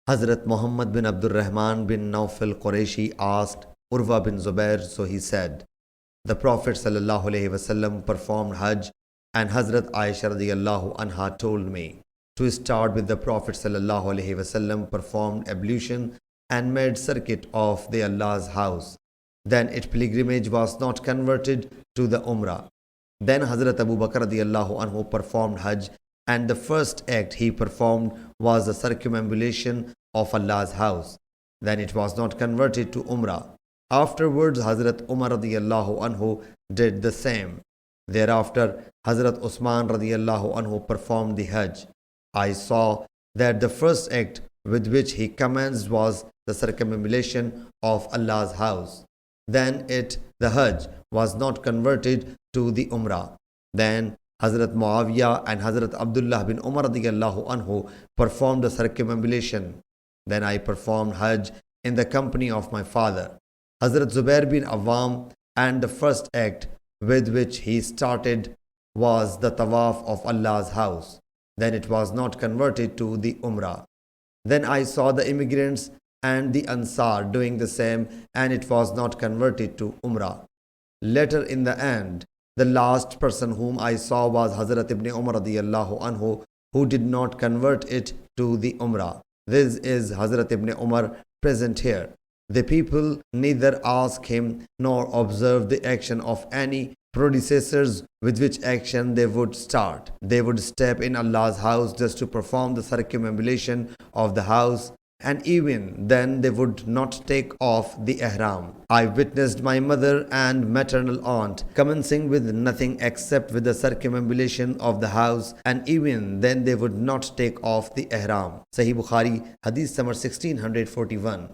Hazrat Muhammad bin Abdul Rahman bin Naufal Qureshi asked Urwa bin Zubair, so he said, the Prophet ﷺ performed Hajj, and Hazrat Aisha radiallahu anha told me to start with the Prophet ﷺ performed ablution and made circuit of the Allah's house. Then its pilgrimage was not converted to the Umrah. Then Hazrat Abu Bakr radiallahu anhu performed Hajj, and the first act he performed was the circumambulation of Allah's house. Then it was not converted to Umrah. Afterwards, Hazrat Umar radiallahu anhu did the same. Thereafter, Hazrat Usman radiallahu anhu performed the Hajj. I saw that the first act with which he commenced was the circumambulation of Allah's house. Then the Hajj, was not converted to the Umrah. Then Hazrat Muawiyah and Hazrat Abdullah bin Umar radiallahu anhu performed the circumambulation. Then I performed Hajj in the company of my father, Hazrat Zubair bin Awam, and the first act with which he started was the tawaf of Allah's house. Then it was not converted to the Umrah. Then I saw the immigrants and the Ansar doing the same, and it was not converted to Umrah. Later in the end, the last person whom I saw was Hazrat Ibn Umar radiallahu anhu, who did not convert it to the Umrah. This is Hazrat Ibn Umar present here. The people neither ask him nor observe the action of any predecessors with which action they would start. They would step in Allah's house just to perform the circumambulation of the house, and even then they would not take off the ihram. I witnessed my mother and maternal aunt commencing with nothing except with the circumambulation of the house, and even then they would not take off the ihram. Sahih Bukhari, Hadith number 1641.